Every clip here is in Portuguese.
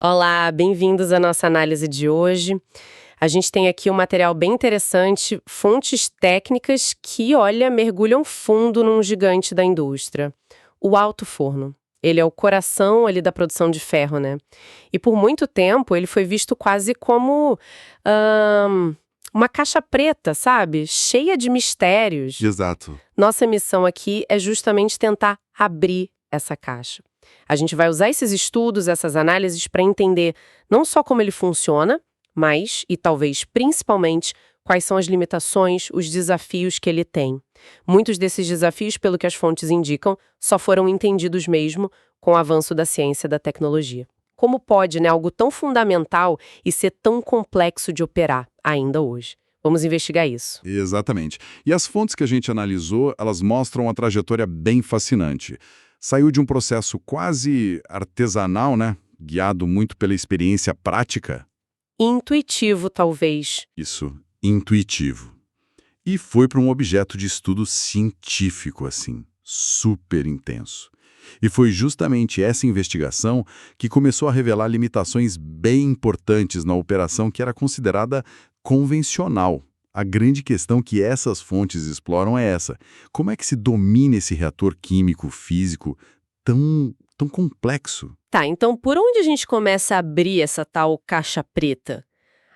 Olá, bem-vindos à nossa análise de hoje. A gente tem aqui um material bem interessante, fontes técnicas que, olha, mergulham fundo num gigante da indústria. O alto forno. Ele é o coração ali da produção de ferro, né? E por muito tempo ele foi visto quase como uma caixa preta, sabe? Cheia de mistérios. Exato. Nossa missão aqui é justamente tentar abrir essa caixa. A gente vai usar esses estudos, essas análises para entender não só como ele funciona, mas, e talvez principalmente, quais são as limitações, os desafios que ele tem. Muitos desses desafios, pelo que as fontes indicam, só foram entendidos mesmo com o avanço da ciência e da tecnologia. Como pode, né, algo tão fundamental e ser tão complexo de operar ainda hoje? Vamos investigar isso. Exatamente. E as fontes que a gente analisou, elas mostram uma trajetória bem fascinante. Saiu de um processo quase artesanal, né? Guiado muito pela experiência prática. Intuitivo, talvez. Isso, intuitivo. E foi para um objeto de estudo científico, assim, super intenso. E foi justamente essa investigação que começou a revelar limitações bem importantes na operação que era considerada convencional. A grande questão que essas fontes exploram é essa: como é que se domina esse reator químico, físico, tão complexo? Tá, então por onde a gente começa a abrir essa tal caixa preta?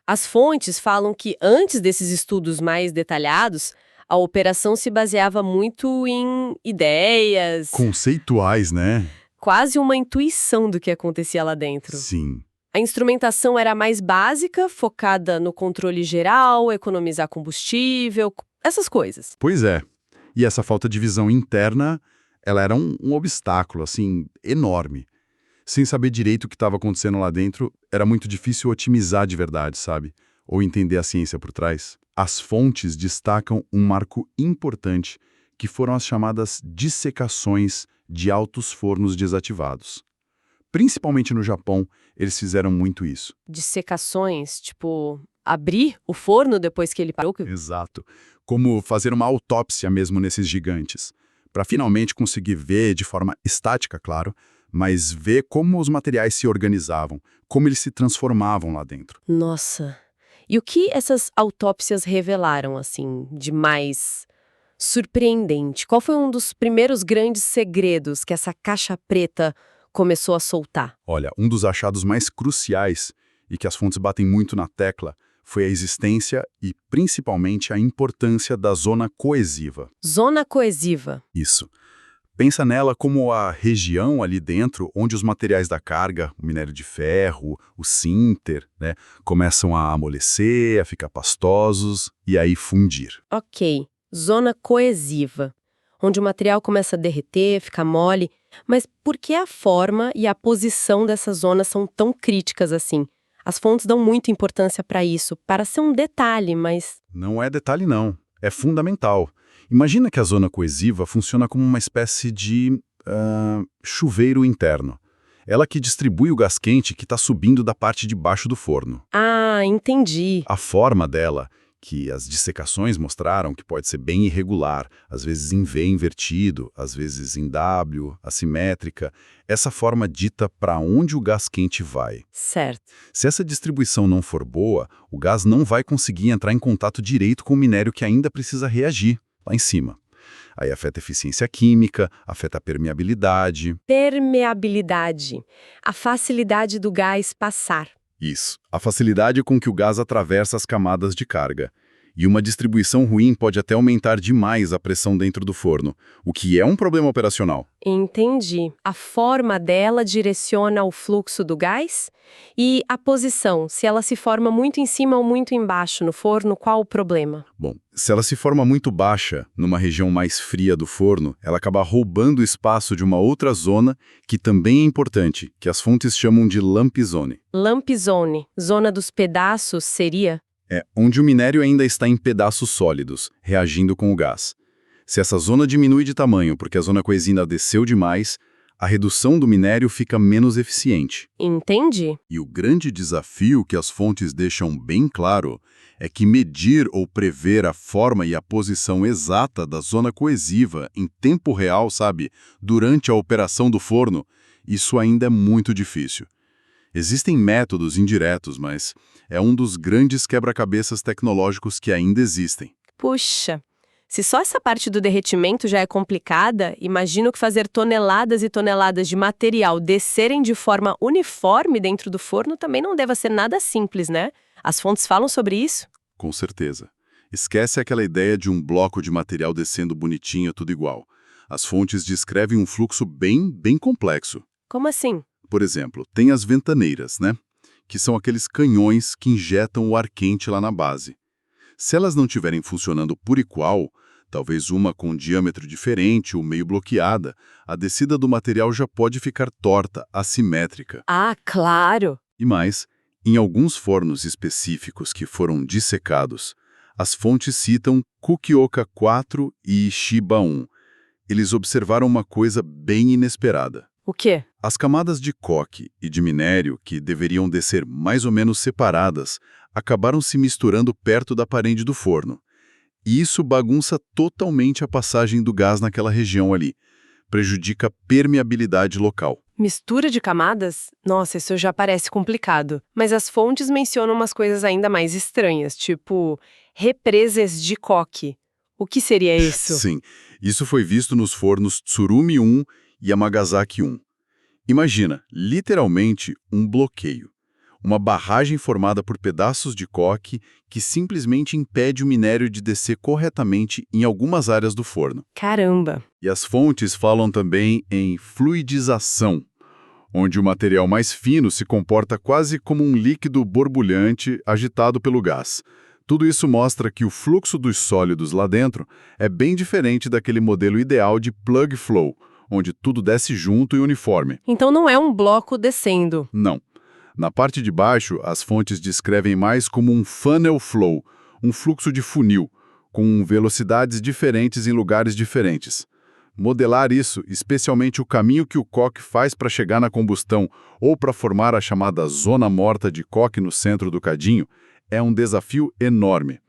As fontes falam que antes desses estudos mais detalhados, a operação se baseava muito em ideias, Conceituais, né? quase uma intuição do que acontecia lá dentro. Sim. A instrumentação era mais básica, focada no controle geral, economizar combustível, essas coisas. Pois é. E essa falta de visão interna, ela era um obstáculo, assim, enorme. Sem saber direito o que estava acontecendo lá dentro, era muito difícil otimizar de verdade, sabe? Ou entender a ciência por trás. As fontes destacam um marco importante, que foram as chamadas dissecações de altos fornos desativados. Principalmente no Japão, eles fizeram muito isso. Dissecações, tipo, abrir o forno depois que ele parou. Exato. Como fazer uma autópsia mesmo nesses gigantes. Para finalmente conseguir ver de forma estática, claro, mas ver como os materiais se organizavam, como eles se transformavam lá dentro. Nossa. E o que essas autópsias revelaram, assim, de mais surpreendente? Qual foi um dos primeiros grandes segredos que essa caixa preta começou a soltar? Olha, um dos achados mais cruciais e que as fontes batem muito na tecla foi a existência e, principalmente, a importância da zona coesiva. Zona coesiva. Isso. Pensa nela como a região ali dentro onde os materiais da carga, o minério de ferro, o sinter, né, começam a amolecer, a ficar pastosos e aí fundir. Ok. Zona coesiva. Onde o material começa a derreter, ficar mole. Mas por que a forma e a posição dessa zona são tão críticas assim? As fontes dão muita importância para isso, para ser um detalhe, mas... Não é detalhe não, é fundamental. Imagina que a zona coesiva funciona como uma espécie de chuveiro interno. Ela que distribui o gás quente que está subindo da parte de baixo do forno. Ah, entendi. A forma dela, que as dissecações mostraram que pode ser bem irregular, às vezes em V invertido, às vezes em W, assimétrica, essa forma dita para onde o gás quente vai. Certo. Se essa distribuição não for boa, o gás não vai conseguir entrar em contato direito com o minério que ainda precisa reagir, lá em cima. Aí afeta a eficiência química, afeta a permeabilidade. Permeabilidade. A facilidade do gás passar. Isso, a facilidade com que o gás atravessa as camadas de carga. E uma distribuição ruim pode até aumentar demais a pressão dentro do forno, o que é um problema operacional. Entendi. A forma dela direciona o fluxo do gás? E a posição, se ela se forma muito em cima ou muito embaixo no forno, qual o problema? Bom, se ela se forma muito baixa, numa região mais fria do forno, ela acaba roubando o espaço de uma outra zona que também é importante, que as fontes chamam de lump zone. Lump zone, zona dos pedaços, seria? É onde o minério ainda está em pedaços sólidos, reagindo com o gás. Se essa zona diminui de tamanho porque a zona coesina desceu demais, a redução do minério fica menos eficiente. Entendi. E o grande desafio que as fontes deixam bem claro é que medir ou prever a forma e a posição exata da zona coesiva em tempo real, sabe, durante a operação do forno, isso ainda é muito difícil. Existem métodos indiretos, mas é um dos grandes quebra-cabeças tecnológicos que ainda existem. Puxa, se só essa parte do derretimento já é complicada, imagino que fazer toneladas e toneladas de material descerem de forma uniforme dentro do forno também não deva ser nada simples, né? As fontes falam sobre isso? Com certeza. Esquece aquela ideia de um bloco de material descendo bonitinho, tudo igual. As fontes descrevem um fluxo bem complexo. Como assim? Por exemplo, tem as ventaneiras, né? Que são aqueles canhões que injetam o ar quente lá na base. Se elas não estiverem funcionando por igual, talvez uma com um diâmetro diferente ou meio bloqueada, a descida do material já pode ficar torta, assimétrica. Ah, claro! E mais, em alguns fornos específicos que foram dissecados, as fontes citam Kukioka 4 e Shiba 1. Eles observaram uma coisa bem inesperada. O quê? As camadas de coque e de minério, que deveriam descer mais ou menos separadas, acabaram se misturando perto da parede do forno. E isso bagunça totalmente a passagem do gás naquela região ali. Prejudica a permeabilidade local. Mistura de camadas? Nossa, isso já parece complicado. Mas as fontes mencionam umas coisas ainda mais estranhas, tipo represas de coque. O que seria isso? Sim, isso foi visto nos fornos Tsurumi 1 e Yamagasaki 1. Imagina, literalmente, um bloqueio. Uma barragem formada por pedaços de coque que simplesmente impede o minério de descer corretamente em algumas áreas do forno. Caramba! E as fontes falam também em fluidização, onde o material mais fino se comporta quase como um líquido borbulhante agitado pelo gás. Tudo isso mostra que o fluxo dos sólidos lá dentro é bem diferente daquele modelo ideal de plug flow, onde tudo desce junto e uniforme. Então não é um bloco descendo. Não. Na parte de baixo, as fontes descrevem mais como um funnel flow, um fluxo de funil, com velocidades diferentes em lugares diferentes. Modelar isso, especialmente o caminho que o coque faz para chegar na combustão ou para formar a chamada zona morta de coque no centro do cadinho, é um desafio enorme.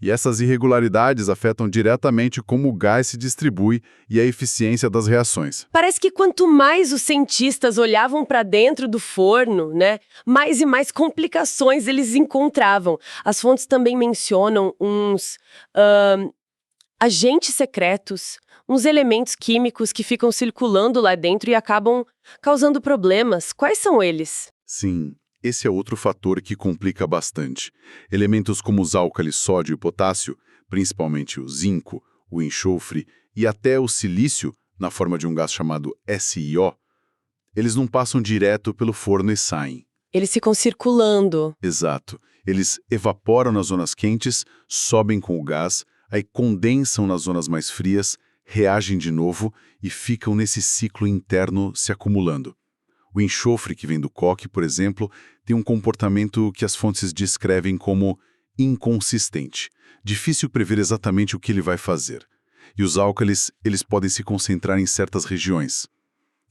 E essas irregularidades afetam diretamente como o gás se distribui e a eficiência das reações. Parece que quanto mais os cientistas olhavam para dentro do forno, né, mais e mais complicações eles encontravam. As fontes também mencionam uns agentes secretos, uns elementos químicos que ficam circulando lá dentro e acabam causando problemas. Quais são eles? Sim. Esse é outro fator que complica bastante. Elementos como os álcalis sódio e potássio, principalmente o zinco, o enxofre e até o silício, na forma de um gás chamado SiO, eles não passam direto pelo forno e saem. Eles ficam circulando. Exato. Eles evaporam nas zonas quentes, sobem com o gás, aí condensam nas zonas mais frias, reagem de novo e ficam nesse ciclo interno se acumulando. O enxofre que vem do coque, por exemplo, tem um comportamento que as fontes descrevem como inconsistente. Difícil prever exatamente o que ele vai fazer. E os álcalis, eles podem se concentrar em certas regiões.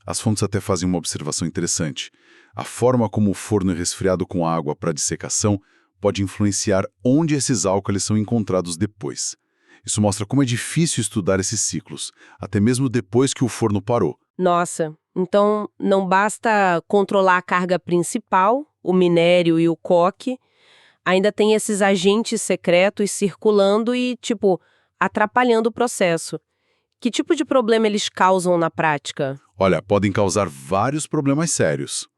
As fontes até fazem uma observação interessante. A forma como o forno é resfriado com água para dissecação pode influenciar onde esses álcalis são encontrados depois. Isso mostra como é difícil estudar esses ciclos, até mesmo depois que o forno parou. Nossa, então não basta controlar a carga principal, o minério e o coque, ainda tem esses agentes secretos circulando e, atrapalhando o processo. Que tipo de problema eles causam na prática? Olha, podem causar vários problemas sérios.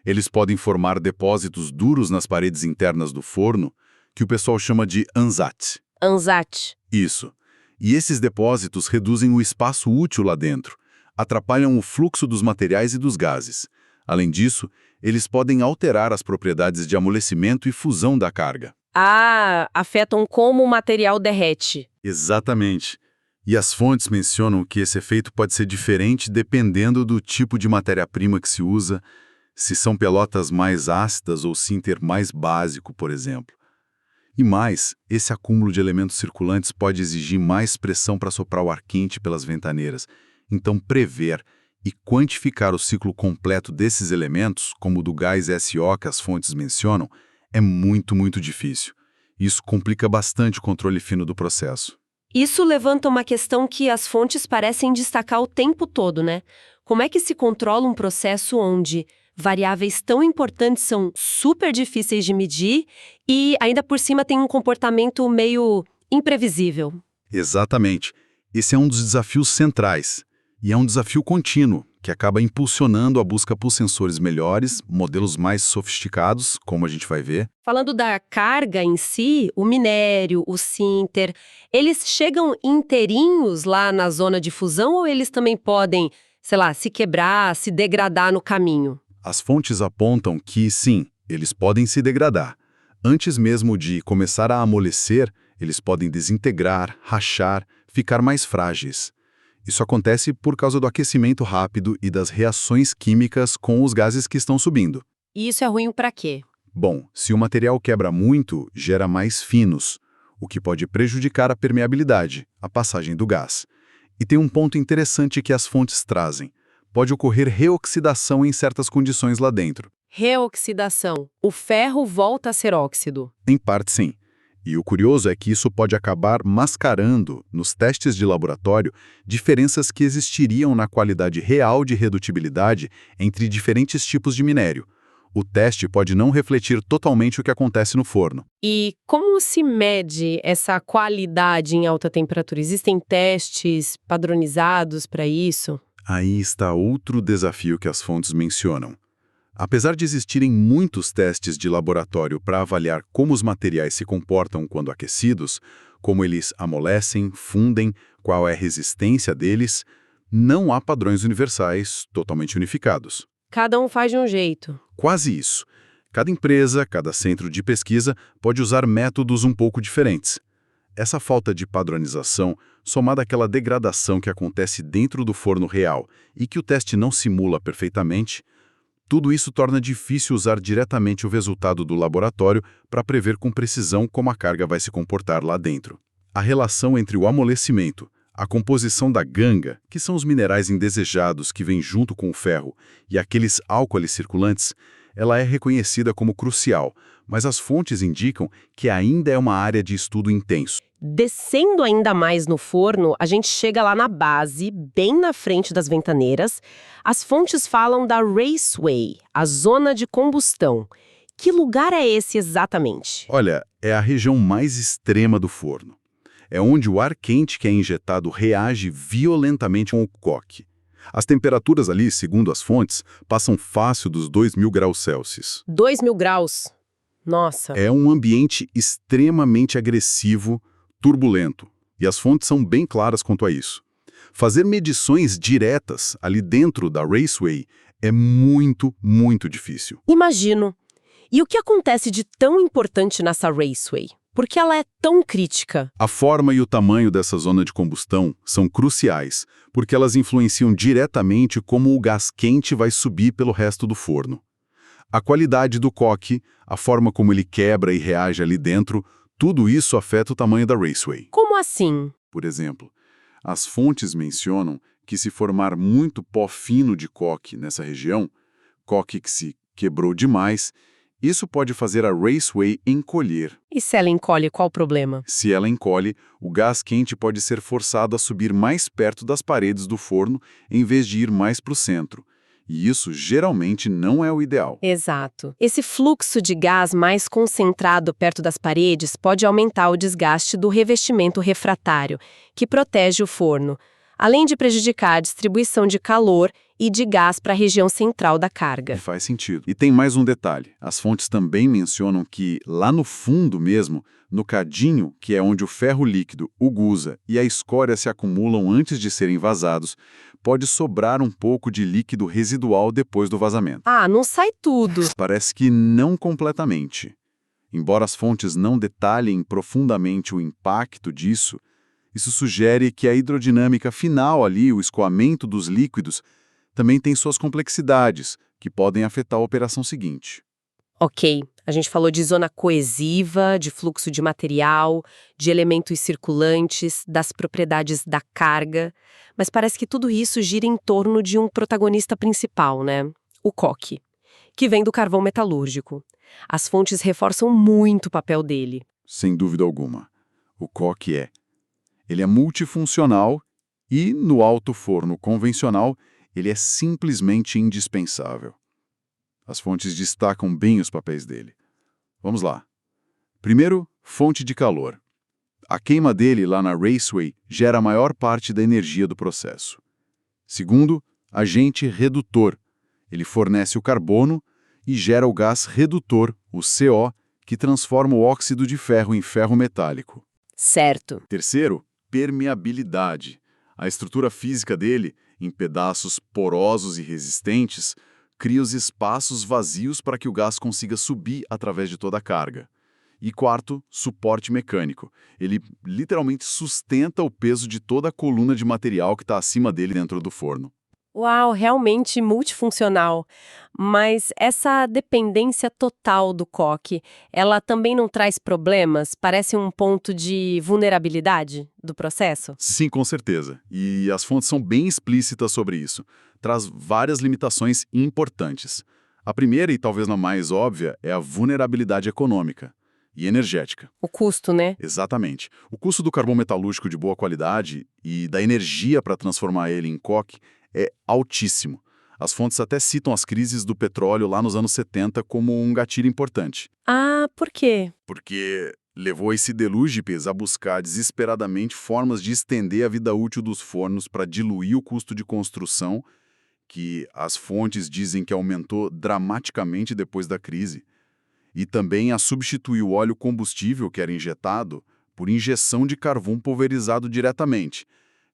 Eles podem formar depósitos duros nas paredes internas do forno, que o pessoal chama de ansat. Ansat. Isso. E esses depósitos reduzem o espaço útil lá dentro, atrapalham o fluxo dos materiais e dos gases. Além disso, eles podem alterar as propriedades de amolecimento e fusão da carga. Ah, afetam como o material derrete. Exatamente. E as fontes mencionam que esse efeito pode ser diferente dependendo do tipo de matéria-prima que se usa, se são pelotas mais ácidas ou sinter mais básico, por exemplo. E mais, esse acúmulo de elementos circulantes pode exigir mais pressão para soprar o ar quente pelas ventaneiras. Então, prever e quantificar o ciclo completo desses elementos, como o do gás SO que as fontes mencionam, é muito difícil. Isso complica bastante o controle fino do processo. Isso levanta uma questão que as fontes parecem destacar o tempo todo, né? Como é que se controla um processo onde, Variáveis tão importantes são super difíceis de medir e, ainda por cima, tem um comportamento meio imprevisível. Exatamente. Esse é um dos desafios centrais. E é um desafio contínuo, que acaba impulsionando a busca por sensores melhores, modelos mais sofisticados, como a gente vai ver. Falando da carga em si, o minério, o sinter, eles chegam inteirinhos lá na zona de fusão ou eles também podem, sei lá, se quebrar, se degradar no caminho? As fontes apontam que, sim, eles podem se degradar. Antes mesmo de começar a amolecer, eles podem desintegrar, rachar, ficar mais frágeis. Isso acontece por causa do aquecimento rápido e das reações químicas com os gases que estão subindo. E isso é ruim para quê? Bom, se o material quebra muito, gera mais finos, o que pode prejudicar a permeabilidade, a passagem do gás. E tem um ponto interessante que as fontes trazem. Pode ocorrer reoxidação em certas condições lá dentro. Reoxidação. O ferro volta a ser óxido. Em parte, sim. E o curioso é que isso pode acabar mascarando, nos testes de laboratório, diferenças que existiriam na qualidade real de redutibilidade entre diferentes tipos de minério. O teste pode não refletir totalmente o que acontece no forno. E como se mede essa qualidade em alta temperatura? Existem testes padronizados para isso? Aí está outro desafio que as fontes mencionam. Apesar de existirem muitos testes de laboratório para avaliar como os materiais se comportam quando aquecidos, como eles amolecem, fundem, qual é a resistência deles, não há padrões universais totalmente unificados. Cada um faz de um jeito. Quase isso. Cada empresa, cada centro de pesquisa pode usar métodos um pouco diferentes. Essa falta de padronização, somada àquela degradação que acontece dentro do forno real e que o teste não simula perfeitamente, tudo isso torna difícil usar diretamente o resultado do laboratório para prever com precisão como a carga vai se comportar lá dentro. A relação entre o amolecimento, a composição da ganga, que são os minerais indesejados que vêm junto com o ferro, e aqueles álcoois circulantes, ela é reconhecida como crucial, mas as fontes indicam que ainda é uma área de estudo intenso. Descendo ainda mais no forno, a gente chega lá na base, bem na frente das ventaneiras. As fontes falam da raceway, a zona de combustão. Que lugar é esse exatamente? Olha, é a região mais extrema do forno. É onde o ar quente que é injetado reage violentamente com o coque. As temperaturas ali, segundo as fontes, passam fácil dos 2.000 graus Celsius. 2.000 graus. Nossa. É um ambiente extremamente agressivo, turbulento, e as fontes são bem claras quanto a isso. Fazer medições diretas ali dentro da raceway é muito, muito difícil. Imagino. E o que acontece de tão importante nessa raceway? Por que ela é tão crítica? A forma e o tamanho dessa zona de combustão são cruciais, porque elas influenciam diretamente como o gás quente vai subir pelo resto do forno. A qualidade do coque, a forma como ele quebra e reage ali dentro, tudo isso afeta o tamanho da raceway. Como assim? Por exemplo, as fontes mencionam que se formar muito pó fino de coque nessa região, coque que se quebrou demais, isso pode fazer a raceway encolher. E se ela encolhe, qual o problema? Se ela encolhe, o gás quente pode ser forçado a subir mais perto das paredes do forno em vez de ir mais para o centro. E isso geralmente não é o ideal. Exato. Esse fluxo de gás mais concentrado perto das paredes pode aumentar o desgaste do revestimento refratário, que protege o forno, além de prejudicar a distribuição de calor e de gás para a região central da carga. Faz sentido. E tem mais um detalhe. As fontes também mencionam que, lá no fundo mesmo, no cadinho, que é onde o ferro líquido, o gusa e a escória se acumulam antes de serem vazados, pode sobrar um pouco de líquido residual depois do vazamento. Ah, não sai tudo. Parece que não completamente. Embora as fontes não detalhem profundamente o impacto disso, isso sugere que a hidrodinâmica final ali, o escoamento dos líquidos, também tem suas complexidades, que podem afetar a operação seguinte. Ok, a gente falou de zona coesiva, de fluxo de material, de elementos circulantes, das propriedades da carga, mas parece que tudo isso gira em torno de um protagonista principal, né? O coque, que vem do carvão metalúrgico. As fontes reforçam muito o papel dele. Sem dúvida alguma. O coque ele é multifuncional e, no alto forno convencional, ele é simplesmente indispensável. As fontes destacam bem os papéis dele. Vamos lá. Primeiro, fonte de calor. A queima dele lá na Raceway gera a maior parte da energia do processo. Segundo, agente redutor. Ele fornece o carbono e gera o gás redutor, o CO, que transforma o óxido de ferro em ferro metálico. Certo. Terceiro, permeabilidade. A estrutura física dele, em pedaços porosos e resistentes, cria os espaços vazios para que o gás consiga subir através de toda a carga. E quarto, suporte mecânico. Ele literalmente sustenta o peso de toda a coluna de material que está acima dele dentro do forno. Uau, realmente multifuncional. Mas essa dependência total do coque, ela também não traz problemas? Parece um ponto de vulnerabilidade do processo? Sim, com certeza. E as fontes são bem explícitas sobre isso. Traz várias limitações importantes. A primeira, e talvez a mais óbvia, é a vulnerabilidade econômica e energética. O custo, né? Exatamente. O custo do carvão metalúrgico de boa qualidade e da energia para transformar ele em coque é altíssimo. As fontes até citam as crises do petróleo lá nos anos 70 como um gatilho importante. Ah, por quê? Porque levou esse siderúrgicos a buscar desesperadamente formas de estender a vida útil dos fornos para diluir o custo de construção, que as fontes dizem que aumentou dramaticamente depois da crise, e também a substituir o óleo combustível que era injetado por injeção de carvão pulverizado diretamente,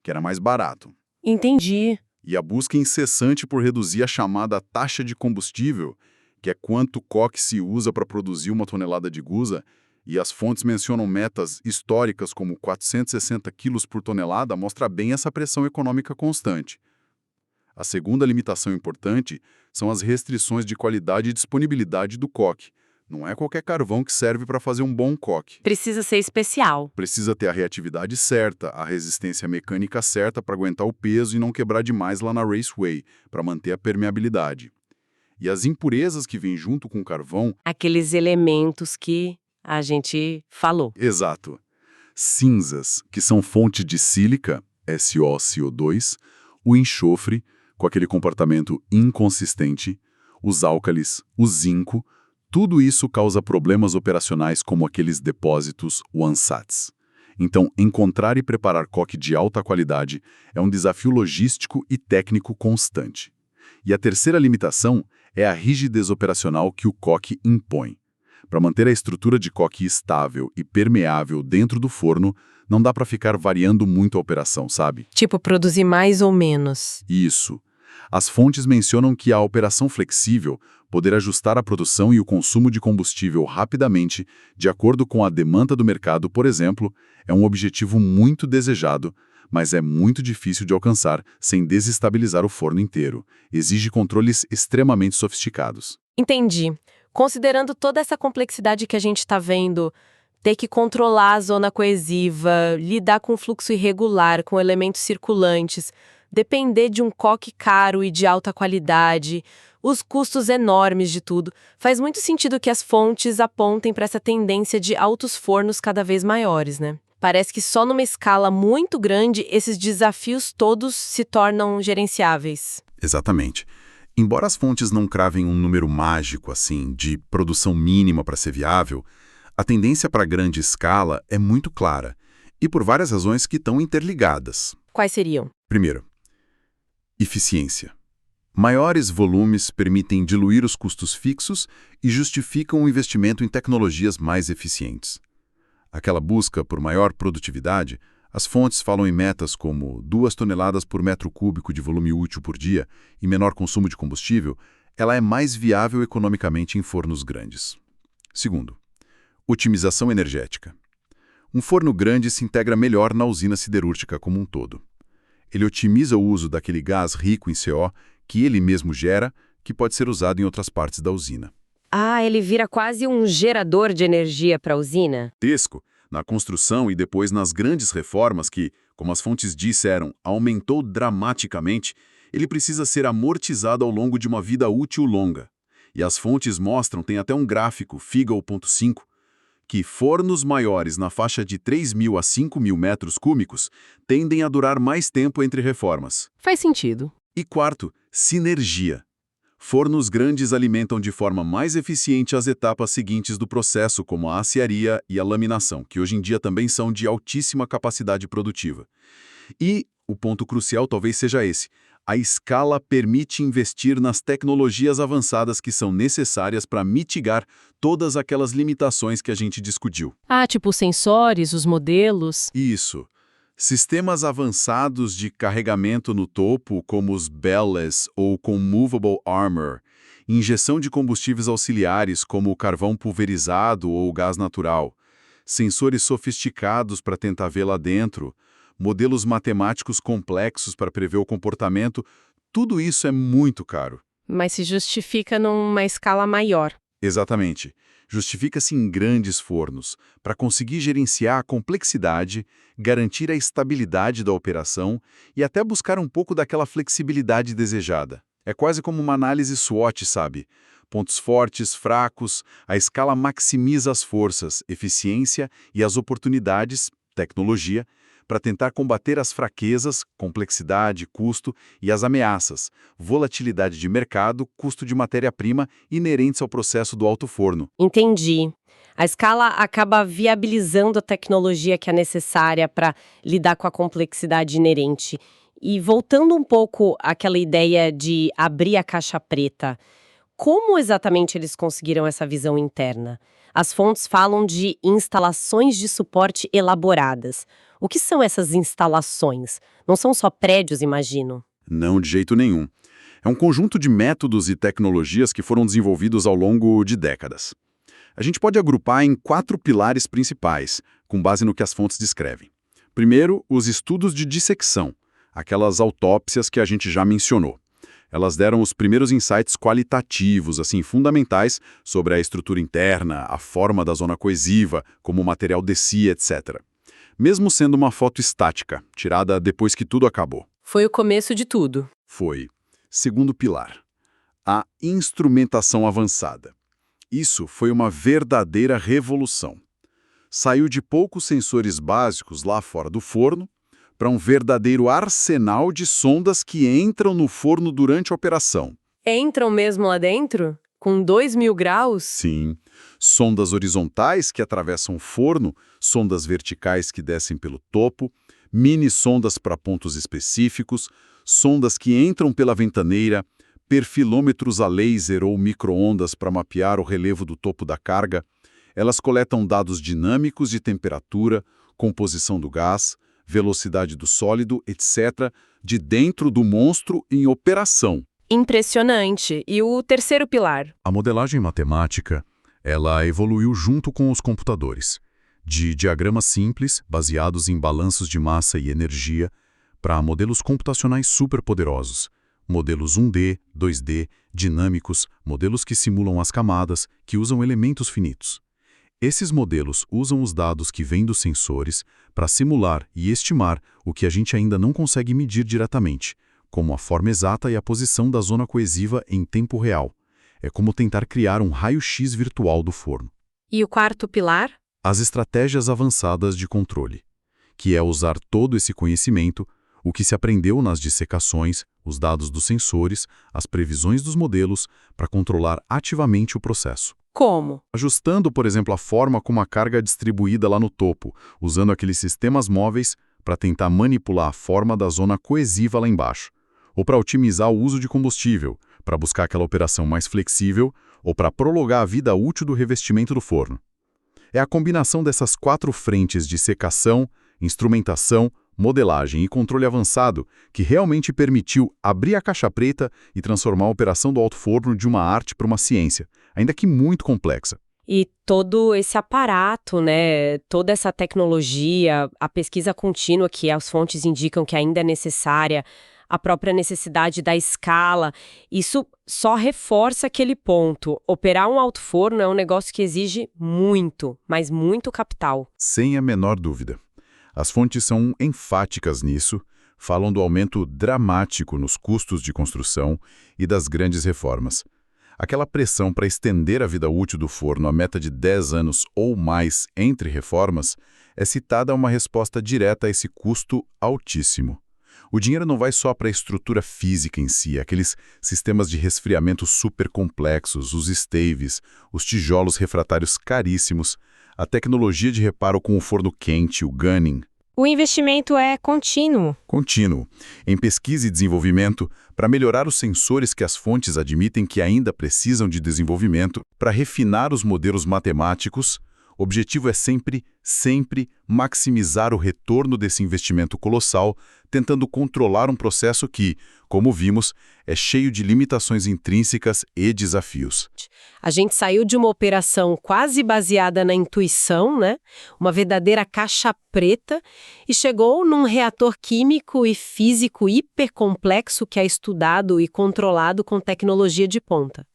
que era mais barato. Entendi. E a busca incessante por reduzir a chamada taxa de combustível, que é quanto coque se usa para produzir uma tonelada de gusa, e as fontes mencionam metas históricas como 460 quilos por tonelada, mostra bem essa pressão econômica constante. A segunda limitação importante são as restrições de qualidade e disponibilidade do coque. Não é qualquer carvão que serve para fazer um bom coque. Precisa ser especial. Precisa ter a reatividade certa, a resistência mecânica certa para aguentar o peso e não quebrar demais lá na Raceway, para manter a permeabilidade. E as impurezas que vêm junto com o carvão... Aqueles elementos que a gente falou. Exato. Cinzas, que são fonte de sílica, SOCO2, o enxofre, com aquele comportamento inconsistente, os álcalis, o zinco, tudo isso causa problemas operacionais como aqueles depósitos OneSats. Então, encontrar e preparar coque de alta qualidade é um desafio logístico e técnico constante. E a terceira limitação é a rigidez operacional que o coque impõe. Para manter a estrutura de coque estável e permeável dentro do forno, não dá para ficar variando muito a operação, sabe? Tipo, produzir mais ou menos. Isso. As fontes mencionam que a operação flexível, poder ajustar a produção e o consumo de combustível rapidamente, de acordo com a demanda do mercado, por exemplo, é um objetivo muito desejado, mas é muito difícil de alcançar sem desestabilizar o forno inteiro. Exige controles extremamente sofisticados. Entendi. Considerando toda essa complexidade que a gente está vendo, ter que controlar a zona coesiva, lidar com fluxo irregular, com elementos circulantes, depender de um coque caro e de alta qualidade, os custos enormes de tudo, faz muito sentido que as fontes apontem para essa tendência de altos fornos cada vez maiores, né? Parece que só numa escala muito grande esses desafios todos se tornam gerenciáveis. Exatamente. Embora as fontes não cravem um número mágico, assim, de produção mínima para ser viável, a tendência para grande escala é muito clara, e por várias razões que estão interligadas. Quais seriam? Primeiro, eficiência. Maiores volumes permitem diluir os custos fixos e justificam o investimento em tecnologias mais eficientes. Aquela busca por maior produtividade, as fontes falam em metas como 2 toneladas por metro cúbico de volume útil por dia e menor consumo de combustível, ela é mais viável economicamente em fornos grandes. Segundo, otimização energética. Um forno grande se integra melhor na usina siderúrgica como um todo. Ele otimiza o uso daquele gás rico em CO que ele mesmo gera, que pode ser usado em outras partes da usina. Ah, ele vira quase um gerador de energia para a usina? Tesco, na construção e depois nas grandes reformas que, como as fontes disseram, aumentou dramaticamente, ele precisa ser amortizado ao longo de uma vida útil longa. E as fontes mostram, tem até um gráfico, Figure.5, que fornos maiores na faixa de 3.000 a 5.000 metros cúbicos tendem a durar mais tempo entre reformas. Faz sentido. E quarto, sinergia. Fornos grandes alimentam de forma mais eficiente as etapas seguintes do processo, como a aciaria e a laminação, que hoje em dia também são de altíssima capacidade produtiva. E o ponto crucial talvez seja esse: a escala permite investir nas tecnologias avançadas que são necessárias para mitigar todas aquelas limitações que a gente discutiu. Ah, tipo os sensores, os modelos. Isso. Sistemas avançados de carregamento no topo, como os bellows ou com movable armor, injeção de combustíveis auxiliares, como o carvão pulverizado ou o gás natural, sensores sofisticados para tentar ver lá dentro, modelos matemáticos complexos para prever o comportamento, tudo isso é muito caro. Mas se justifica numa escala maior. Exatamente. Justifica-se em grandes fornos, para conseguir gerenciar a complexidade, garantir a estabilidade da operação e até buscar um pouco daquela flexibilidade desejada. É quase como uma análise SWOT, sabe? Pontos fortes, fracos, a escala maximiza as forças, eficiência e as oportunidades, tecnologia, para tentar combater as fraquezas, complexidade, custo e as ameaças, volatilidade de mercado, custo de matéria-prima inerentes ao processo do alto forno. Entendi. A escala acaba viabilizando a tecnologia que é necessária para lidar com a complexidade inerente. E voltando um pouco àquela ideia de abrir a caixa preta, como exatamente eles conseguiram essa visão interna? As fontes falam de instalações de suporte elaboradas. O que são essas instalações? Não são só prédios, imagino. Não, de jeito nenhum. É um conjunto de métodos e tecnologias que foram desenvolvidos ao longo de décadas. A gente pode agrupar em 4 pilares principais, com base no que as fontes descrevem. Primeiro, os estudos de dissecção, aquelas autópsias que a gente já mencionou. Elas deram os primeiros insights qualitativos, assim, fundamentais, sobre a estrutura interna, a forma da zona coesiva, como o material descia, etc. Mesmo sendo uma foto estática, tirada depois que tudo acabou. Foi o começo de tudo. Foi. Segundo pilar, a instrumentação avançada. Isso foi uma verdadeira revolução. Saiu de poucos sensores básicos lá fora do forno para um verdadeiro arsenal de sondas que entram no forno durante a operação. Entram mesmo lá dentro? Com 2.000 graus? Sim. Sondas horizontais que atravessam o forno, sondas verticais que descem pelo topo, mini sondas para pontos específicos, sondas que entram pela ventaneira, perfilômetros a laser ou micro-ondas para mapear o relevo do topo da carga. Elas coletam dados dinâmicos de temperatura, composição do gás, velocidade do sólido, etc., de dentro do monstro em operação. Impressionante. E o terceiro pilar? A modelagem matemática, ela evoluiu junto com os computadores, de diagramas simples, baseados em balanços de massa e energia, para modelos computacionais superpoderosos, modelos 1D, 2D, dinâmicos, modelos que simulam as camadas, que usam elementos finitos. Esses modelos usam os dados que vêm dos sensores para simular e estimar o que a gente ainda não consegue medir diretamente, como a forma exata e a posição da zona coesiva em tempo real. É como tentar criar um raio-x virtual do forno. E o quarto pilar? As estratégias avançadas de controle, que é usar todo esse conhecimento, o que se aprendeu nas dissecações, os dados dos sensores, as previsões dos modelos, para controlar ativamente o processo. Como? Ajustando, por exemplo, a forma como a carga é distribuída lá no topo, usando aqueles sistemas móveis para tentar manipular a forma da zona coesiva lá embaixo, ou para otimizar o uso de combustível, para buscar aquela operação mais flexível, ou para prolongar a vida útil do revestimento do forno. É a combinação dessas 4 frentes de secação, instrumentação, modelagem e controle avançado que realmente permitiu abrir a caixa preta e transformar a operação do alto forno de uma arte para uma ciência, ainda que muito complexa. E todo esse aparato, né, toda essa tecnologia, a pesquisa contínua que as fontes indicam que ainda é necessária, a própria necessidade da escala, isso só reforça aquele ponto. Operar um alto forno é um negócio que exige muito, mas muito capital. Sem a menor dúvida. As fontes são enfáticas nisso, falam do aumento dramático nos custos de construção e das grandes reformas. Aquela pressão para estender a vida útil do forno à meta de 10 anos ou mais entre reformas é citada a uma resposta direta a esse custo altíssimo. O dinheiro não vai só para a estrutura física em si, aqueles sistemas de resfriamento super complexos, os staves, os tijolos refratários caríssimos, a tecnologia de reparo com o forno quente, o gunning. O investimento é contínuo. Contínuo, em pesquisa e desenvolvimento, para melhorar os sensores que as fontes admitem que ainda precisam de desenvolvimento, para refinar os modelos matemáticos. O objetivo é sempre maximizar o retorno desse investimento colossal, tentando controlar um processo que, como vimos, é cheio de limitações intrínsecas e desafios. A gente saiu de uma operação quase baseada na intuição, né? Uma verdadeira caixa preta, e chegou num reator químico e físico hipercomplexo que é estudado e controlado com tecnologia de ponta.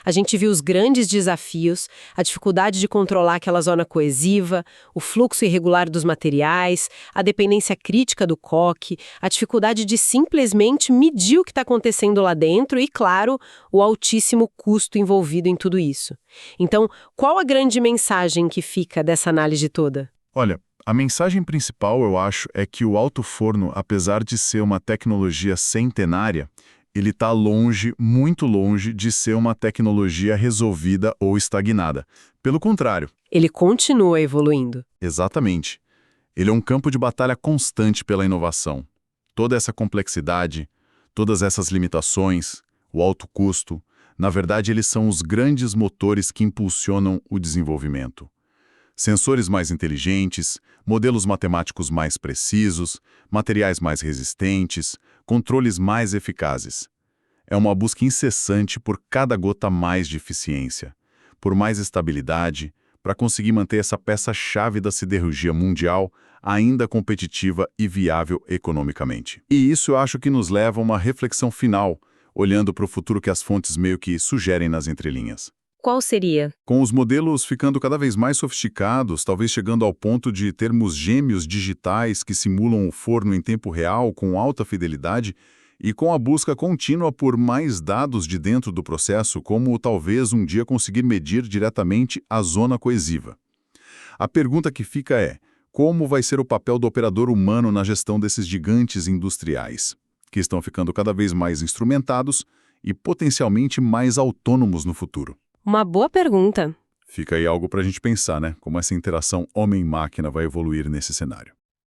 A gente viu os grandes desafios, a dificuldade de controlar aquela zona coesiva, o fluxo irregular dos materiais, a dependência crítica do coque, a dificuldade de simplesmente medir o que está acontecendo lá dentro e, claro, o altíssimo custo envolvido em tudo isso. Então, qual a grande mensagem que fica dessa análise toda? Olha, a mensagem principal, eu acho, é que o alto forno, apesar de ser uma tecnologia centenária, ele está longe, muito longe, de ser uma tecnologia resolvida ou estagnada. Pelo contrário. Ele continua evoluindo. Exatamente. Ele é um campo de batalha constante pela inovação. Toda essa complexidade, todas essas limitações, o alto custo, na verdade, eles são os grandes motores que impulsionam o desenvolvimento. Sensores mais inteligentes, modelos matemáticos mais precisos, materiais mais resistentes, controles mais eficazes. É uma busca incessante por cada gota mais de eficiência, por mais estabilidade, para conseguir manter essa peça-chave da siderurgia mundial ainda competitiva e viável economicamente. E isso eu acho que nos leva a uma reflexão final, olhando para o futuro que as fontes meio que sugerem nas entrelinhas. Qual seria? Com os modelos ficando cada vez mais sofisticados, talvez chegando ao ponto de termos gêmeos digitais que simulam o forno em tempo real com alta fidelidade e com a busca contínua por mais dados de dentro do processo, como talvez um dia conseguir medir diretamente a zona coesiva. A pergunta que fica é: como vai ser o papel do operador humano na gestão desses gigantes industriais, que estão ficando cada vez mais instrumentados e potencialmente mais autônomos no futuro? Uma boa pergunta. Fica aí algo para a gente pensar, né? Como essa interação homem-máquina vai evoluir nesse cenário.